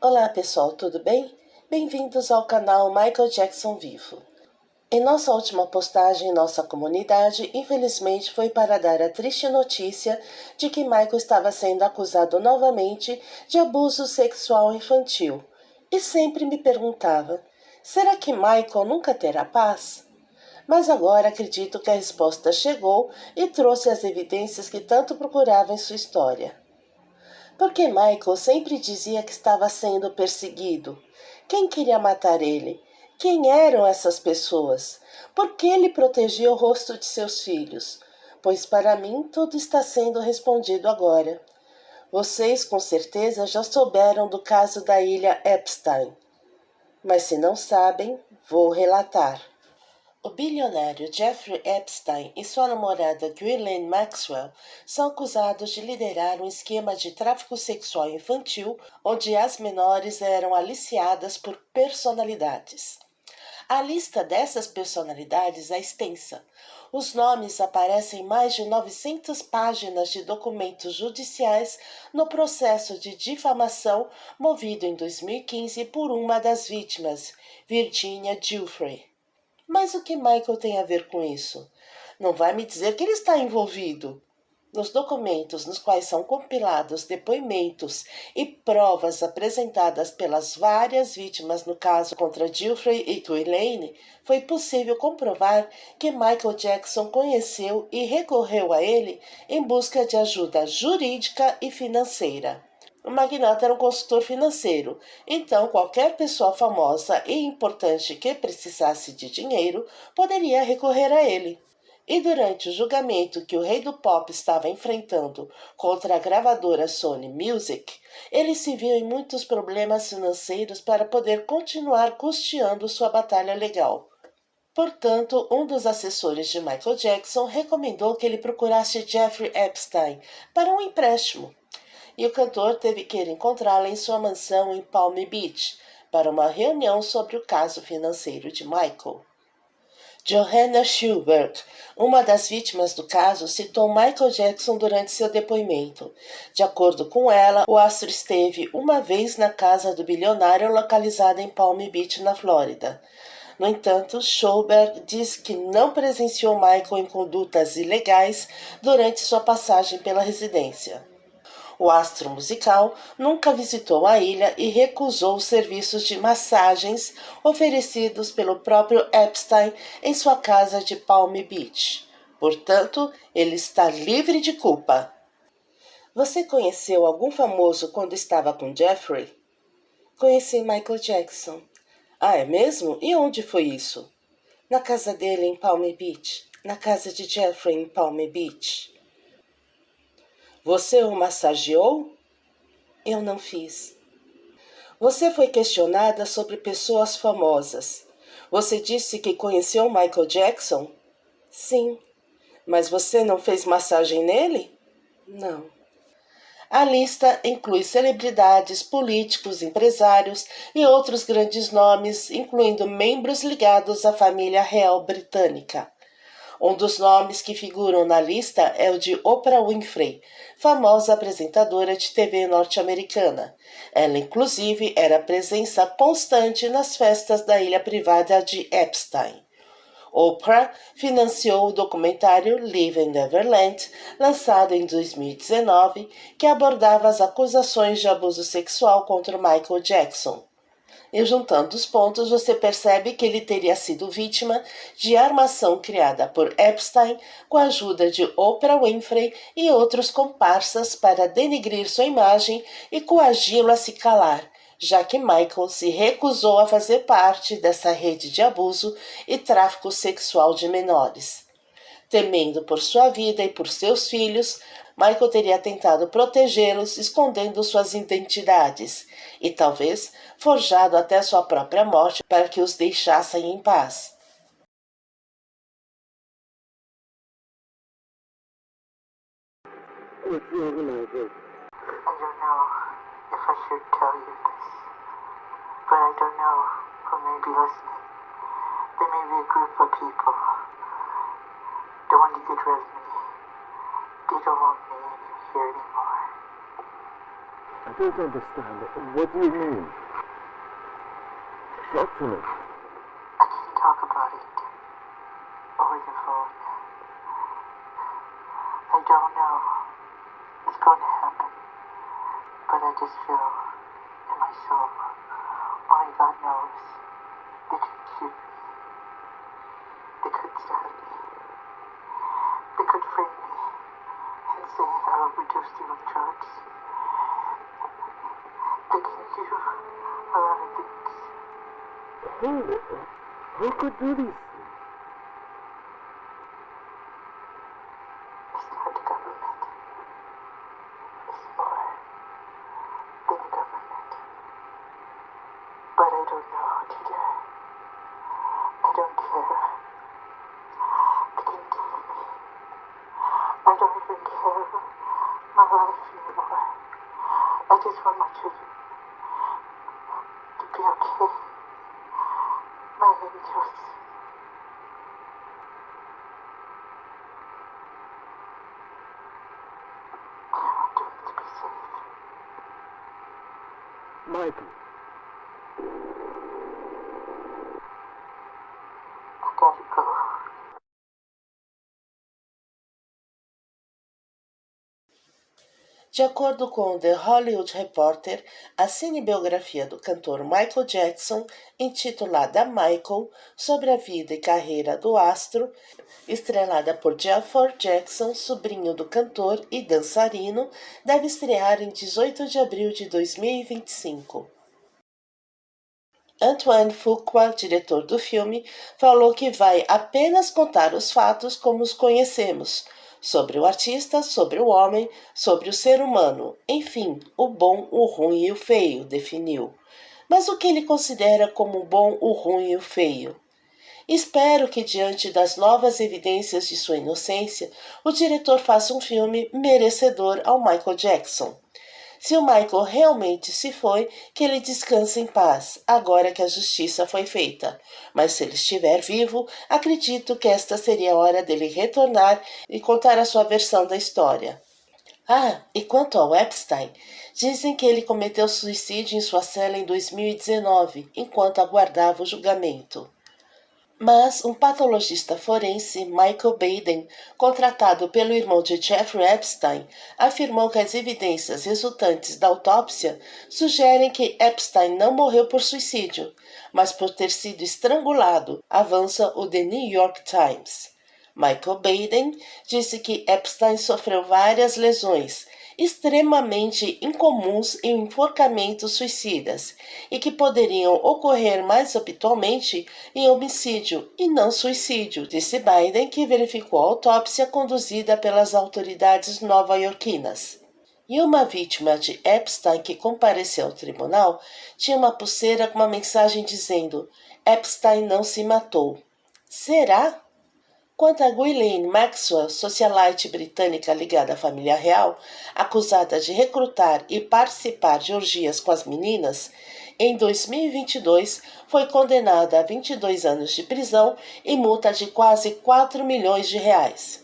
Olá pessoal, tudo bem? Bem-vindos ao canal Michael Jackson Vivo. Em nossa última postagem em nossa comunidade, infelizmente foi para dar a triste notícia de que Michael estava sendo acusado novamente de abuso sexual infantil. E sempre me perguntava, será que Michael nunca terá paz? Mas agora acredito que a resposta chegou e trouxe as evidências que tanto procurava em sua história. Porque Michael sempre dizia que estava sendo perseguido. Quem queria matar ele? Quem eram essas pessoas? Por que ele protegia o rosto de seus filhos? Pois para mim tudo está sendo respondido agora. Vocês com certeza já souberam do caso da ilha Epstein. Mas se não sabem, vou relatar. O bilionário Jeffrey Epstein e sua namorada Ghislaine Maxwell são acusados de liderar um esquema de tráfico sexual infantil onde as menores eram aliciadas por personalidades. A lista dessas personalidades é extensa. Os nomes aparecem em mais de 900 páginas de documentos judiciais no processo de difamação movido em 2015 por uma das vítimas, Virginia Giuffre. Mas o que Michael tem a ver com isso? Não vai me dizer que ele está envolvido? Nos documentos nos quais são compilados depoimentos e provas apresentadas pelas várias vítimas no caso contra Giuffre e Ghislaine, foi possível comprovar que Michael Jackson conheceu e recorreu a ele em busca de ajuda jurídica e financeira. O magnata era um consultor financeiro, então qualquer pessoa famosa e importante que precisasse de dinheiro poderia recorrer a ele. E durante o julgamento que o rei do pop estava enfrentando contra a gravadora Sony Music, ele se viu em muitos problemas financeiros para poder continuar custeando sua batalha legal. Portanto, um dos assessores de Michael Jackson recomendou que ele procurasse Jeffrey Epstein para um empréstimo. E o cantor teve que ir encontrá-la em sua mansão em Palm Beach para uma reunião sobre o caso financeiro de Michael. Johanna Schubert, uma das vítimas do caso, citou Michael Jackson durante seu depoimento. De acordo com ela, o astro esteve uma vez na casa do bilionário localizada em Palm Beach, na Flórida. No entanto, Schubert diz que não presenciou Michael em condutas ilegais durante sua passagem pela residência. O astro musical nunca visitou a ilha e recusou os serviços de massagens oferecidos pelo próprio Epstein em sua casa de Palm Beach. Portanto, ele está livre de culpa. Você conheceu algum famoso quando estava com Jeffrey? Conheci Michael Jackson. Ah, é mesmo? E onde foi isso? Na casa dele em Palm Beach. Na casa de Jeffrey em Palm Beach. Você o massageou? Eu não fiz. Você foi questionada sobre pessoas famosas. Você disse que conheceu Michael Jackson? Sim. Mas você não fez massagem nele? Não. A lista inclui celebridades, políticos, empresários e outros grandes nomes, incluindo membros ligados à família real britânica. Um dos nomes que figuram na lista é o de Oprah Winfrey, famosa apresentadora de TV norte-americana. Ela, inclusive, era presença constante nas festas da ilha privada de Epstein. Oprah financiou o documentário Live in Neverland, lançado em 2019, que abordava as acusações de abuso sexual contra Michael Jackson. E juntando os pontos, você percebe que ele teria sido vítima de armação criada por Epstein com a ajuda de Oprah Winfrey e outros comparsas para denegrir sua imagem e coagi-lo a se calar, já que Michael se recusou a fazer parte dessa rede de abuso e tráfico sexual de menores. Temendo por sua vida e por seus filhos, Michael teria tentado protegê-los escondendo suas identidades e talvez forjado até sua própria morte para que os deixassem em paz. I don't know if I should tell you this, but I don't know who may be listening. There may be a group of people. Don't want to get rid of me. They don't want me here anymore. I don't understand. What do you mean? Talk to me. I can't talk about it over the phone. I don't know what's going to happen, but I just feel in my soul, only God knows, they could shoot me. They could stab me. They could frame me and say I overdosed you with drugs. They can do a lot of things. Who could do these things? It's not the government. It's more than the government. But I don't know, Tita. I don't care. They can kill me. I don't even care my life anymore. I just want my children to be okay. My angels. I want them to be safe. Michael. I gotta go. De acordo com The Hollywood Reporter, a cinebiografia do cantor Michael Jackson, intitulada Michael, sobre a vida e carreira do astro, estrelada por Jeffrey Jackson, sobrinho do cantor e dançarino, deve estrear em 18 de abril de 2025. Antoine Fuqua, diretor do filme, falou que vai apenas contar os fatos como os conhecemos, sobre o artista, sobre o homem, sobre o ser humano, enfim, o bom, o ruim e o feio, definiu. Mas o que ele considera como o bom, o ruim e o feio? Espero que, diante das novas evidências de sua inocência, o diretor faça um filme merecedor ao Michael Jackson. Se o Michael realmente se foi, que ele descanse em paz, agora que a justiça foi feita. Mas se ele estiver vivo, acredito que esta seria a hora dele retornar e contar a sua versão da história. Ah, e quanto ao Epstein, dizem que ele cometeu suicídio em sua cela em 2019, enquanto aguardava o julgamento. Mas um patologista forense, Michael Baden, contratado pelo irmão de Jeffrey Epstein, afirmou que as evidências resultantes da autópsia sugerem que Epstein não morreu por suicídio, mas por ter sido estrangulado, avança o The New York Times. Michael Baden disse que Epstein sofreu várias lesões, extremamente incomuns em enforcamentos suicidas e que poderiam ocorrer mais habitualmente em homicídio e não suicídio, disse Biden, que verificou a autópsia conduzida pelas autoridades nova-iorquinas. E uma vítima de Epstein que compareceu ao tribunal tinha uma pulseira com uma mensagem dizendo: Epstein não se matou. Será? Quanto a Ghislaine Maxwell, socialite britânica ligada à família real, acusada de recrutar e participar de orgias com as meninas, em 2022 foi condenada a 22 anos de prisão e multa de quase 4 milhões de reais.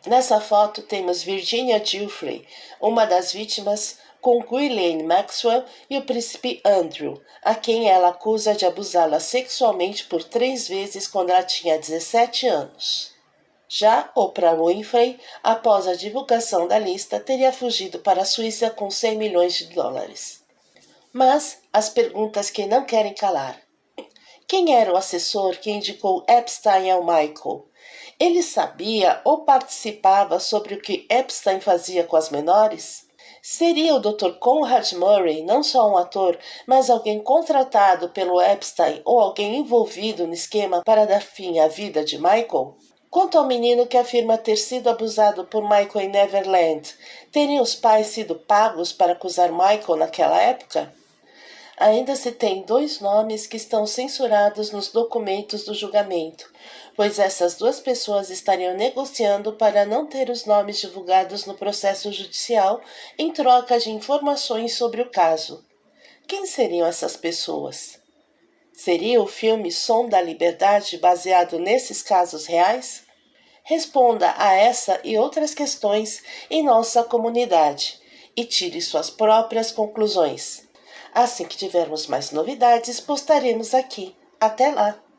Nessa foto temos Virginia Giuffre, uma das vítimas, com Ghislaine Maxwell e o príncipe Andrew, a quem ela acusa de abusá-la sexualmente por 3 vezes quando ela tinha 17 anos. Já Oprah Winfrey, após a divulgação da lista, teria fugido para a Suíça com 100 milhões de dólares. Mas as perguntas que não querem calar. Quem era o assessor que indicou Epstein ao Michael? Ele sabia ou participava sobre o que Epstein fazia com as menores? Seria o Dr. Conrad Murray não só um ator, mas alguém contratado pelo Epstein ou alguém envolvido no esquema para dar fim à vida de Michael? Quanto ao menino que afirma ter sido abusado por Michael em Neverland, teriam os pais sido pagos para acusar Michael naquela época? Ainda se tem 2 nomes que estão censurados nos documentos do julgamento, pois essas 2 pessoas estariam negociando para não ter os nomes divulgados no processo judicial em troca de informações sobre o caso. Quem seriam essas pessoas? Seria o filme Som da Liberdade baseado nesses casos reais? Responda a essa e outras questões em nossa comunidade. e tire suas próprias conclusões. Assim que tivermos mais novidades, postaremos aqui. Até lá!